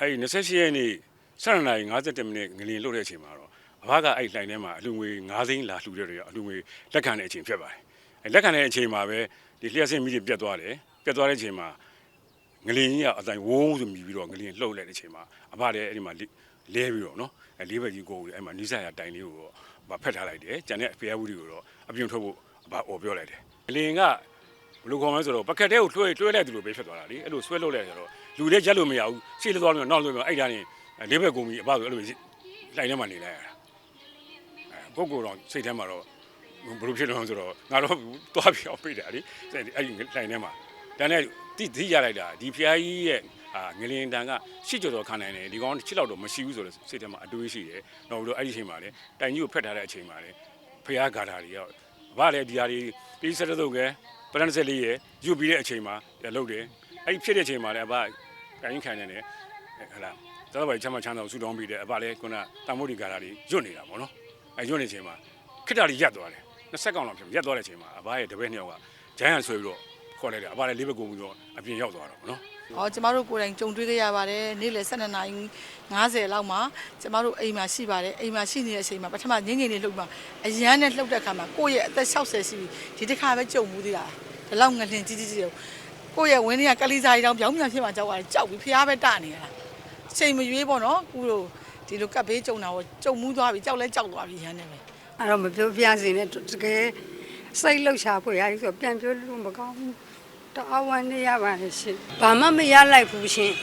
အဲ့28ရက်နေ့12:50မိနစ်ငလျင်လှုပ်တဲ့အချိန်မှာတော့အဘကအဲ့လှိုင်ထဲမှာအလူငွေ9သိန်းလာလှူတဲ့တွေအလူငွေလက်ခံတဲ့အချိန်ဖြစ်ပါတယ်အဲ့လက်ခံတဲ့အချိန်မှာပဲဒီလျှက်စင်းမီးတွေပြတ်သွားတယ်ပြတ်သွားတဲ့အချိန်မှာငလျင်ကြီးကအတိုင်းဝုန်းဆိုမြည်ပြီးတော့ငလျင်လှုပ်လိုက်တဲ့အချိန်မှာအဘလည်းအဲ့ဒီမှာလဲပြီးတော့နော်အဲ့လေးဘက်ကြီးကိုအဲ့မှာနီးစပ်ရတိုင်လေးကိုတော့ဖက်ထားလိုက်တယ်ကျန်တဲ့ဖျားဘူးတွေကိုတော့အပြုံထုတ်ဖို့အဘအော်ပြောလိုက်တယ်ငလျင်ကဘယ်လိုခေါ်မလဲဆိုတော့ပကက်တဲကိုလွှဲလိုက်သူလိုပဲဖြစ်သွားတာလေအဲ့လိုဆွဲလုပ်လိုက်ဆိုတော့လူလည်းရက်လို့မရဘူးရှေ့လည်းသွားလို့နောက်လို့အဲ့ဒါနေလေးဘက်ကုန်ပြီးအဘဆိုအဲ့လိုလှိုင်ထဲမှာနေလိုက်ရတာပုဂ္ဂိုလ်တော်စိတ်ထဲမှာတော့ဘယ်လိုဖြစ်လို့ဆိုတော့ငါတော့သွားပြီးအောင်ပြေးတယ်လေအဲ့ဒီလှိုင်ထဲမှာဒါနဲ့တိရလိုက်တာဒီဖျားကြီးရဲ့ငလျင်တန်ကရှစ်ကျော်တော်ခံနိုင်တယ်ဒီကောင်6လောက်တော့မရှိဘူးဆိုတော့စိတ်ထဲမှာအတွေးရှိတယ်နောက်ပြီးတော့အဲ့ဒီအချိန်မှာလေတိုင်ကြီးကိုဖက်ထားတဲ့အချိန်မှာလေဖျားဂါထာတွေရောဘာလဲဒီဟာတွေပြီးစတဲ့တော့ကပရန်ဆက်လေးရဲ့ယူပြီးတဲ့အချိန်မှာလှုပ်တယ်အဲ့ဒီဖြစ်တဲ့အချိန်မှာလေအဘတိုင်ခံနေတယ်ဟလာတော်တော်ချမ်းသာဆူတောင်းပြီးတယ်အဘလည်းခုနတာမို့ဒီဂါထာတွေညွတ်နေတာပေါ့နော်အဲ့ညွတ်နေချိန်မှာခိတ္တတွေရက်သွားတယ်20ကောင်လောက်ဖြစ်ရက်သွားတဲ့အချိန်မှာအဘရဲ့တပည့်2ယောက်ကဂျိုင်းဟန်ဆွဲပြီးတော့ခေါ်လိုက်တယ်အဘလည်းလေးဘက်ကုန်ပြီးတော့အပြင်ရောက်သွားတော့နော်ဟောကျမတို့ကိုယ်တိုင်ကြုံတွေ့ခဲ့ရပါတယ်နေ့လယ်12:50လောက်မှာကျမတို့အိမ်မှာရှိပါတယ်အိမ်မှာရှိနေတဲ့အချိန်မှာပထမငင်းငင်းလေးလှုပ်မှာအရန်နဲ့လှုပ်တဲ့အခါမှာကိုယ့်ရဲ့အသက်60ရှိပြီဒီတစ်ခါပဲကြုံမှုသေးတာဒီလောက်ငလျင်ကြီးကိုယ့်ရဲ့ဝင်းတွေကကလေးစားကြီးတောင်ပြောင်းပြန်ဖြစ်မှာကြောက်ရတယ်ကြောက်ပြီးဖျားပဲတနေရတာချိန်မရွေးပေါ့နော်ကူတို့ဒီလိုကပ်ဘေးကြုံတာပေါ့ကြုံမှုသွားပြီကြောက်လဲကြောက်သွားပြီရန်နေပဲအဲ့တော့မပြောပြစေနဲ့တကယ်စိတ်လှုပ်ရှားဖွယ်ရဆိုပြန်ပြောလို့မကောင်းဘူးတအားဝမ်းနေရပါလေရှင်ဘာမှမရလိုက်ဘူးရှင်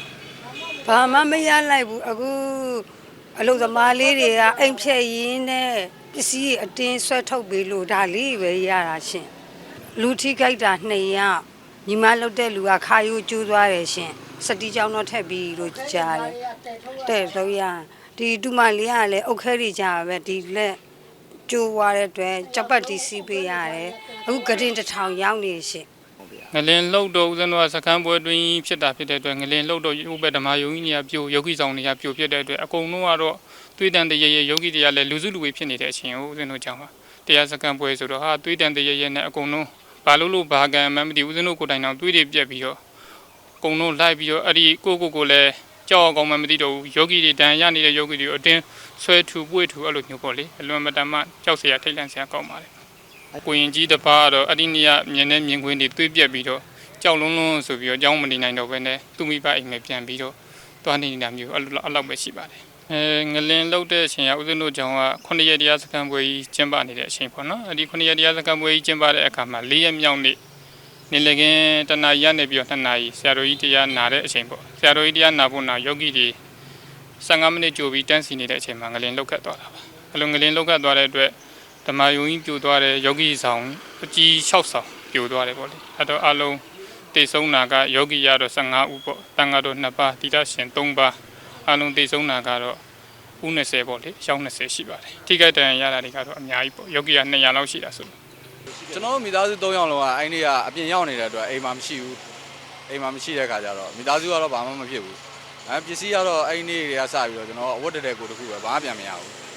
ဘာမှမရလိုက်ဘူးအခုအလုပ်သမားလေးတွေကအိမ်ဖြဲရင်းနဲ့ပစ္စည်းအတင်းဆွဲထုတ်ပေးလို့ဒါလေးပဲရတာရှင်လူထိခိုက်တာ2ယောက်ညီမလှုပ်တဲ့လူကခါယူကျိုးသွားတယ်ရှင်စတီးကြောင်တော့ထက်ပြီးလို့ကြားတယ်တဲ့တော့ရဒီတူမလေးကလည်းအုတ်ခဲတွေကြာပဲဒီလက်ကျိုးသွားတဲ့အတွက်ကြပတ်တီးစီးပေးရတယ်အခုဂရင်1000ရောက်နေရှင်ငလင်လှုပ်တော့ဦးဇင်းတို့ကစကမ်းပွဲတွင်းဖြစ်တာဖြစ်တဲ့အတွက်ငလင်လှုပ်တော့ဥပ္ပဓမ္မယုံကြီးနေရပြိုယောဂီဆောင်နေရပြိုဖြစ်တဲ့အတွက်အကုန်လုံးကတော့သွေးတန်တရရဲ့ယောဂီတွေကလည်းလူစုလူဝေးဖြစ်နေတဲ့အချိန်ကိုဦးဇင်းတို့ကြောင့်ပါတရားစကမ်းပွဲဆိုတော့ဟာသွေးတန်တရရဲ့နဲ့အကုန်လုံးဘာလို့ဘာကံမှမသိဦးဇင်းတို့ကိုယ်တိုင်တော့သွေးတွေပြက်ပြီးတော့အကုန်လုံးလိုက်ပြီးတော့အဲ့ဒီကိုလည်းကြောက်အောင်မှမသိတော့ဘူးယောဂီတွေတန်ရနေတဲ့ယောဂီတွေအတင်းဆွဲထူပွေ့ထူအဲ့လိုမျိုးပေါ့လေအလွန်မတမ်းမှကြောက်စရာထိတ်လန့်စရာကောင်းပါလေကိုရင်ကြီးတစ်ပါးတော့အဒီနီယမြင်နေမြင်ကွင်းတွေတွေးပြက်ပြီးတော့ကြောက်လုံးဆိုပြီးတော့အကြောင်းမနေနိုင်တော့ဘဲနဲ့သူမိဘအိမ်မှာပြန်ပြီးတော့သွားနေတာမျိုးအဲ့လောက်ပဲရှိပါတယ်ငလင်လောက်တဲ့အချိန်ကဦးဇင်းတို့ကြောင့်က9ရက်တရားစခန်းပွဲကြီးကျင်းပနေတဲ့အချိန်ပေါ့နော်အဲ့ဒီ9ရက်တရားစခန်းပွဲကြီးကျင်းပတဲ့အခါမှာ4ရက်မြောက်နေ့နေလကင်းတနာရီကနေပြီးတော့2နာရီဆရာတော်ကြီးတရားနာတဲ့အချိန်ပေါ့ဆရာတော်ကြီးတရားနာဖို့ယောဂီတွေ15မိနစ်ကြိုပြီးတန်းစီနေတဲ့အချိန်မှာငလင်လောက်ခတ်သွားတာပါအဲ့လိုငလင်လောက်ခတ်သွားတဲ့အတွက်ဓမ္မယုံကြီးပြိုသွားတယ်ယောဂီဆောင်အကြီး6ဆောင်ပြိုသွားတယ်ပေါ့လေအဲ့တော့အလုံးတေဆုံးနာကယောဂီရတော့15ဦးပေါ့တန်ဃာတော်2ပါးတိရရှင်3ပါးအလုံးတေဆုံးနာကတော့ဦး20ပေါ့လေရောင်း20ရှိပါတယ်ထိခိုက်ဒဏ်ရာရတာတွေကတော့အများကြီးပေါ့ယောဂီက200လောက်ရှိတာဆိုကျွန်တော်တို့မိသားစု3ယောက်လုံးကအဲ့ဒီကအပြင်ရောက်နေတဲ့အတွက်အိမ်မှာမရှိဘူးအိမ်မှာမရှိတဲ့ခါကျတော့မိသားစုကတော့ဘာမှမဖြစ်ဘူးပစ္စည်းကတော့အဲ့ဒီနေ့တွေကစပြီးတော့ကျွန်တော်အဝတ်တတဲကိုတခုပဲဘာမှပြန်မရဘူး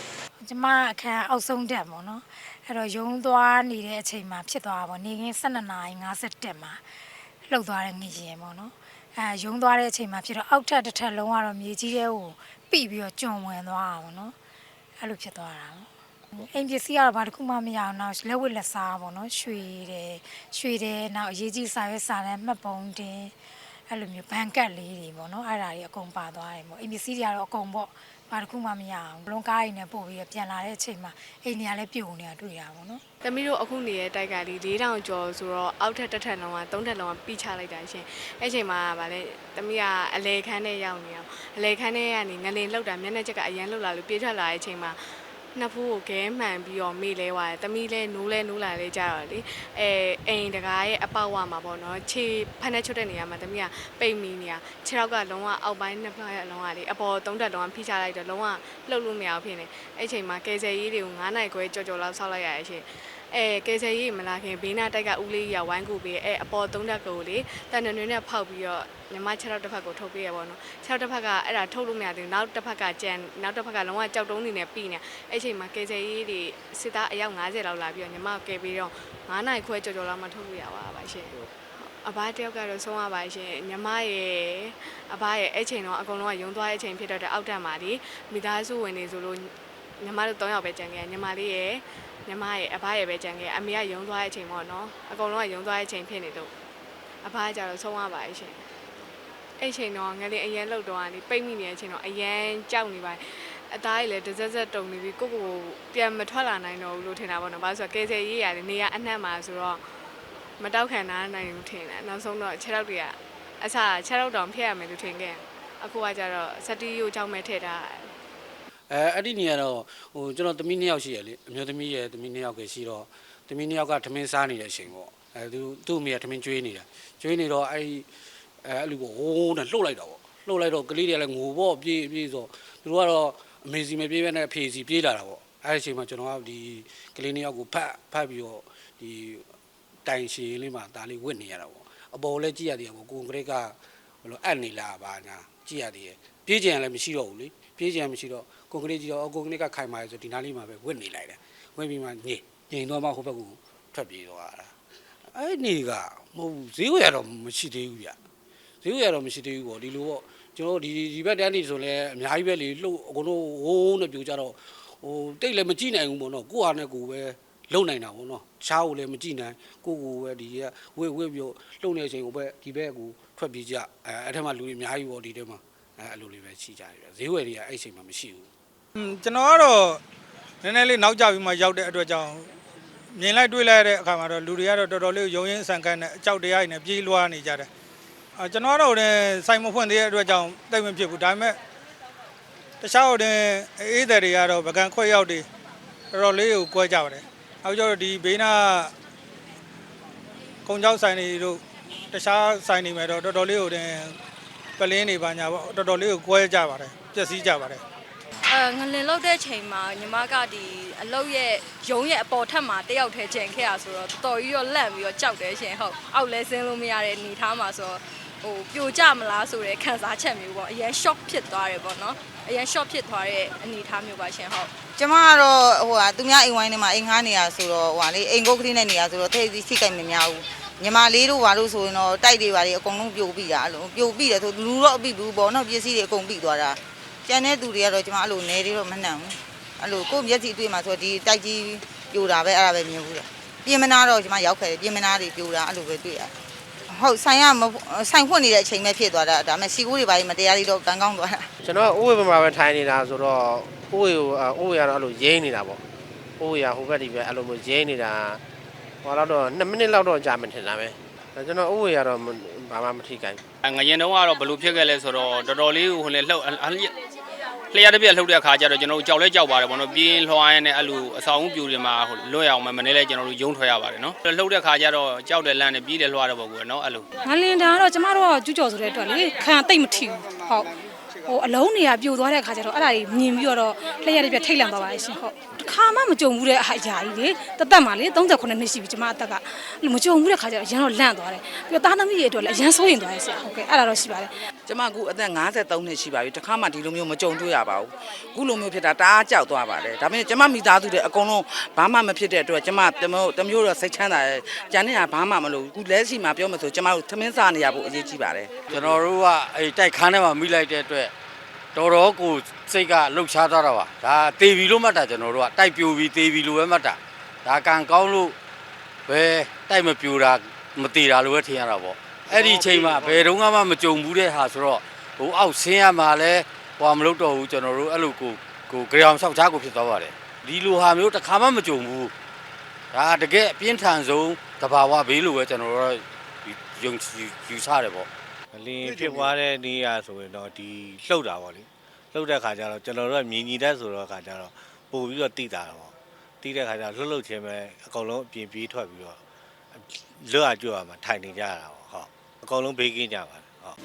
ကျမအခန်းအောက်ဆုံးတက်ပေါ့နော်အဲ့တော့ရုံသွားနေတဲ့အချိန်မှာဖြစ်သွားတာပေါ့နေကင်း12:50မှာလှုပ်သွားတဲ့ငရင်ပေါ့နော်ရုံသွားတဲ့အချိန်မှာဖြစ်တော့အောက်ထပ်တစ်ထပ်လုံးကတော့မြေကြီးတဲကိုပြီးပြီးတော့ကျွံဝင်သွားတာပေါ့နော်အဲ့လိုဖြစ်သွားတာပေါ့အိမ်ပစ္စည်းကတော့ဘာတစ်ခုမှမရအောင်နောက်လက်ဝတ်လက်စားပေါ့နော်ရွှေတယ်နောက်အရေးကြီးစာရွက်စာတမ်းမှတ်ပုံတင်အဲ့လိုမျိုးဘန်ကတ်လေးတွေပေါ့နော်အဲ့ဒါတွေအကုန်ပါသွားတယ်ပေါ့အိမ်ပစ္စည်းတွေကတော့အကုန်ပေါ့ဘာတစ်ခုမှမရအောင်ဘလုံးကားရင်းနဲ့ပို့ပြီးပြန်လာတဲ့အချိန်မှာအိမ်နေရာလည်းပြုံနေတာတွေ့ရပါဘောနော်။သမီးတို့အခုနေတဲ့တိုက်ကလေး4000ကျော်ဆိုတော့အောက်ထပ်တစ်ထပ်လုံးက3ထပ်လုံးကပြီးချလိုက်တာရှင်။အဲ့ချိန်မှာဗာလဲသမီးကအလဲခန်းထဲရောက်နေအောင်အလဲခန်းထဲကနေငလင်လောက်တာမျက်နှာချက်ကအရန်လောက်လာလို့ပြေးထွက်လာတဲ့အချိန်မှာနှစ်ဖူးကိုခဲမှန်ပြီးတော့မေ့လဲသွားတယ်။သမီးလဲနိုးလာလဲကြတော့လေအိမ်တကားရဲ့အပေါက်ဝမှာပေါ့နော်ခြေဖက်နဲ့ချွတ်တဲ့နေရာမှာသမီးကပိတ်မိနေတာခြေထောက်ကလုံးဝအောက်ပိုင်းနှစ်ဖက်ရဲ့လုံးဝလေအပေါ်3တက်လုံးကဖိချလိုက်တော့လုံးဝလှုပ်လို့မရဘူးဖြစ်နေအဲ့ချိန်မှာကယ်ဆယ်ရေးတွေကို9နိုင်ခွဲကြော်လောက်ဆောက်လိုက်ရရဲ့ရှင်ကယ်ဆယ်ရေးမလာခင်ဘေးနားတိုက်ကဦးလေးကြီးကဝိုင်းကူပေးအပေါ်3တက်ကိုလေတန်တွင်နဲ့ဖောက်ပြီးတော့ညီမ6တစ်ဖက်ကိုထုတ်ပေးရပါတော့6တစ်ဖက်ကအဲ့ဒါထုတ်လို့မရသေးဘူးနောက်တစ်ဖက်ကကြံနောက်တစ်ဖက်ကလုံးဝကြောက်တုံးနေနဲ့ပြီးနေအဲ့ချိန်မှာကယ်ဆယ်ရေးတွေစစ်သားအယောက်50လောက်လာပြီးတော့ညီမကယ်ပြီးတော့9နိုင်ခွဲကြော်လောက်မှထုတ်လို့ရပါပါရှင် အဘတယောက်ကတော့ဆုံးရပါရှင်ညီမရဲ့အဘရဲ့အဲ့ချိန်တော့အကုန်လုံးကယုံသွားတဲ့အချိန်ဖြစ်တော့တဲ့အောက်တက်မှာဒီမိသားစုဝင်နေဆိုလို့ညီမတို့3ယောက်ပဲကြံခဲ့ညီမလေးရဲ့ညီမရဲ့အဘရဲ့ပဲကြံခဲ့အမေကယုံသွားတဲ့အချိန်ပေါ့နော်အကုန်လုံးကယုံသွားတဲ့အချိန်ဖြစ်နေတော့အဘကကြတော့ဆုံးရပါရှင်အဲ့ချိန်တော့ငလေးအရန်လောက်တော့ကနေပိတ်မိနေတဲ့အချိန်တော့အရန်ကြောက်နေပါအသားကြီးလည်းတစ်စက်စက်တုံနေပြီးကိုပြန်မထွက်လာနိုင်တော့ဘူးလို့ထင်တာပေါ့နော်။ဘာလို့ဆိုတော့ကဲဆယ်ရေးရတယ်နေရအနှံ့မှာဆိုတော့မတောက်ခံနိုင်ဘူးထင်တယ်။နောက်ဆုံးတော့ခြေထောက်တွေကအစခြေထောက်တောင်ဖျက်ရမယ်လို့ထင်ခဲ့။အခုကကြတော့စတီးရိုးချောင်းမဲ့ထည့်ထားအဲ့ဒီနေရာတော့ကျွန်တော်သမီး2ယောက်ရှိရလေအမျိုးသမီးရဲ့သမီး2ယောက်ကရှိတော့သမီး2ယောက်ကထမင်းစားနေတဲ့အချိန်ပေါ့သူ့အမေကထမင်းကျွေးနေတာကျွေးနေတော့အဲ့လိုပေါ့ဟိုးနဲ့လှုပ်လိုက်တာပေါ့လှုပ်လိုက်တော့ကလေးတွေကလည်းငိုပေါ့ပြေးဆိုသူတို့ကတော့အမေစီမပြေးပဲနဲ့အဖေစီပြေးလာတာပေါ့အဲ့ဒီအချိန်မှာကျွန်တော်ကဒီကလေး2ယောက်ကိုဖတ်ပြီးတော့ဒီတိုင်ရှည်လေးမှာဒါလေးဝစ်နေရတာပေါ့အပေါ်လည်းကြည့်ရသေးတယ်ပေါ့ကိုကလေးကဘယ်လိုအပ်နေလားပါညာကြည့်ရသေးတယ်ပြေးကြံလည်းမရှိတော့ဘူးလေပြေးကြံမရှိတော့ကိုကလေးကြည့်တော့ကိုကလေးကခိုင်မာရဆိုဒီနားလေးမှာပဲဝစ်နေလိုက်တယ်ဝစ်ပြီးမှငြိမ်တော့မှဟိုဘက်ကိုထွက်ပြေးတော့တာအဲ့နေကမဟုတ်ဘူးဈေးဝယ်ရတော့မရှိသေးဘူးဗျဈေးဝယ်ရတော့မရှိသေးဘူးပေါ့ဒီလိုပေါ့ကျွန်တော်ဒီဘက်တန်းနေဆိုလဲအများကြီးပဲလေလှုပ်အကုန်လုံးဝိုးနဲ့ပြိုကြတော့တိတ်လည်းမကြည့်နိုင်ဘူးပေါ့နော်ကိုယ့်ဟာနဲ့ကိုယ်ပဲလုံနိုင်တာပေါ့နော်ရှားကိုလည်းမကြည့်နိုင်ကိုပဲဒီကဝစ်ပြီးလှုပ်နေတဲ့အချိန်ကိုပဲဒီဘက်ကိုထွက်ပြေးကြအဲ့ထက်မှလူတွေအများကြီးပေါ့ဒီထဲမှာအဲ့လိုလေးပဲရှိကြတယ်ဈေးဝယ်တွေကအဲ့အချိန်မှာမရှိဘူးကျွန်တော်ကတော့နည်းနည်းလေးနောက်ကျပြီးမှရောက်တဲ့အတွက်ကြောင့်မြင်လိုက်တွေ့လိုက်တဲ့အခါမှာတော့လူတွေကတော့တော်တော်လေးယုံရင်းအဆန်ကန်နဲ့အကြောက်တရားတွေနဲ့ပြေးလွှားနေကြတယ်ကျွန်တော်တို့လည်းစိုက်မဖွင့်သေးတဲ့အတွက်ကြောင့်တိတ်မဖြစ်ဘူးဒါပေမဲ့တခြားတို့အေးတဲ့တွေကတော့ပကံခွက်ရောက်တွေတော်တော်လေးကိုကွဲကြပါတယ်အခုကျတော့ဒီဘေးနာကုံကြောက်ဆိုင်တွေတို့တခြားဆိုင်တွေမှာတော့တော်တော်လေးကိုပလင်းတွေပါညာပေါ့တော်တော်လေးကိုကွဲကြပါတယ်ပျက်စီးကြပါတယ်ငလင်လောက်တဲ့ချိန်မှာညီမကဒီအလုတ်ရဲ့ရုံးရဲ့အပေါ်ထက်မှာတယောက်တည်းကျန်ခဲ့ရဆိုတော့တော်တော်ကြီးတော့လန့်ပြီးတော့ကြောက်တယ်ရှင်ဟုတ်အောက်လဲဆင်းလို့မရတဲ့အနေထားမှာဆိုတော့ပြိုကျမလားဆိုတဲ့ခံစားချက်မျိုးပေါ့အရင် shock ဖြစ်သွားတယ်ပေါ့နော်အရင် shock ဖြစ်သွားတဲ့အနေအထားမျိုးပါရှင်ဟုတ်ကျမကတော့သူများအိမ်ဝိုင်းထဲမှာအိမ်ငှားနေရဆိုတော့လေအိမ်ကုတ်ကလေးနဲ့နေရဆိုတော့ထိခိုက်မများဘူးညီမလေးတို့ဘာလို့ဆိုရင်တော့တိုက်တွေပါလေအကုန်လုံးပြိုပြီးတာအဲ့လိုပြိုပြီးတယ်ဆိုလူတော့အပြီးဘူးပေါ့နော်ပစ္စည်းတွေအကုန်ပြီးသွားတာကျန်တဲ့သူတွေကတော့ကျမအဲ့လိုနေသေးတော့မနှံ့ဘူးအဲ့လိုကိုယ့်မျက်စိတွေ့မှာဆိုတော့ဒီတိုက်ကြီးပြိုတာပဲအဲ့ဒါပဲမြင်ဘူးလေပြင်မနာတော့ကျမရောက်ခဲ့တယ်ပြင်မနာတွေပြိုတာအဲ့လိုပဲတွေ့ရတယ်ဟုတ်ဆိုင်ဖွင့်နေတဲ့အချိန်ပဲဖြစ်သွားတာဒါပေမဲ့စီကူးတွေပါမတရားတွေတော့ကန်းကောင်းသွားတာကျွန်တော်ဥဝေပမာပဲထိုင်နေတာဆိုတော့ဥဝေကတော့အဲ့လိုရင်းနေတာပေါ့ဥဝေကဟိုဘက်ဒီပဲအဲ့လိုမျိုးရင်းနေတာဟောတော့2မိနစ်လောက်တော့ကြာမှထင်တာပဲကျွန်တော်ဥဝေကတော့ဘာမှမထိခိုက်ငရင်တုံးကတော့ဘယ်လိုဖြစ်ခဲ့လဲဆိုတော့တော်တော်လေးဟိုလေလှုပ်လျှက်တစ်ပြက်လှုပ်တဲ့အခါကျတော့ကျွန်တော်တို့ကြောက်လဲကြောက်ပါတယ်ပေါ့နော်ပြင်းလွှားရင်းနဲ့အဲ့လိုအဆောင်ပြူတွေမှာလွတ်ရအောင်မနေလဲကျွန်တော်တို့ယုံထွက်ရပါတယ်နော်လှုပ်တဲ့အခါကျတော့ကြောက်တယ်လန့်တယ်ပြီးတယ်လွှားတယ်ပေါ့ကွယ်နော်အဲ့လိုငလင်တာကတော့ကျမတို့ကကျူးကျော်ဆိုတဲ့အတွက်လေခံတိတ်မထီဘူးဟုတ်အလုံးတွေကပြိုသွားတဲ့အခါကျတော့အဲ့ဒါကြီးမြင်ပြီးတော့လျှက်တစ်ပြက်ထိတ်လန့်သွားပါတယ်ရှင်ဟုတ်တခါမှမကြုံဘူးတဲ့အရာကြီးလေတသက်မှာလေ38နှစ်ရှိပြီကျမအသက်ကမကြုံဘူးတဲ့ခါကျတော့ရန်တော့လန့်သွားတယ်ပြီးတော့သားသမီးတွေအတွက်လည်းရန်ဆိုးရင်သွားတယ်ဆရာဟုတ်ကဲ့အဲ့ဒါတော့ရှိပါတယ်ကျမကအသက်53နှစ်ရှိပါပြီတခါမှဒီလိုမျိုးမကြုံတွေ့ရပါဘူးအခုလိုမျိုးဖြစ်တာတအားကြောက်သွားပါတယ်ဒါပေမဲ့ကျမမိသားစုတွေအကုန်လုံးဘာမှမဖြစ်တဲ့အတွက်ကျမတမျိုးတော့စိတ်ချမ်းသာတယ်ကြံနေတာဘာမှမလုပ်ဘူးအခုလက်ရှိမှာပြောမှဆိုကျမတို့သမင်းစားနေရဖို့အရေးကြီးပါတယ်ကျွန်တော်တို့ကအဲ့တိုက်ခန်းထဲမှာမိလိုက်တဲ့အတွက်တော်တော်ကိုစိတ်ကလှုပ်ရှားသွားတာပါဒါတေးပြီလို့မှတ်တာကျွန်တော်တို့ကတိုက်ပြိုပြီးတေးပြီလို့ပဲမှတ်တာဒါကံကောင်းလို့ပဲတိုက်မပြိုတာမတေးတာလို့ပဲထင်ရတာပေါ့အဲ့ဒီအချိန်မှာဘယ်တော့မှမကြုံဘူးတဲ့ဟာဆိုတော့ဟိုအောက်ဆင်းရမှာလဲဟိုမလုပ်တော့ဘူးကျွန်တော်တို့အဲ့လိုကိုground ဆောက်ချားကိုဖြစ်သွားပါတယ်ဒီလိုဟာမျိုးတစ်ခါမှမကြုံဘူးဒါတကယ်အပြင်းထန်ဆုံးတဘာဝဘေးလို့ပဲကျွန်တော်တို့ယုံယူဆတယ်ပေါ့လင်းဖြစ်သွားတဲ့နေရာဆိုရင်တော့ဒီလှုပ်တာပေါ့လေလှုပ်တဲ့ခါကျတော့ကျွန်တော်တို့ကမြင်ညီတတ်ဆိုတော့ခါကျတော့ပို့ပြီးတော့တိတာပေါ့တိတဲ့ခါကျတော့လှုပ်ချင်းပဲအကုန်လုံးအပြင်ပြေးထွက်ပြီးတော့လွတ်အကျွတ်ရမှာထိုင်နေကြရတာပေါ့ဟုတ်အကုန်လုံးဘေးကင်းကြပါတယ်ဟုတ်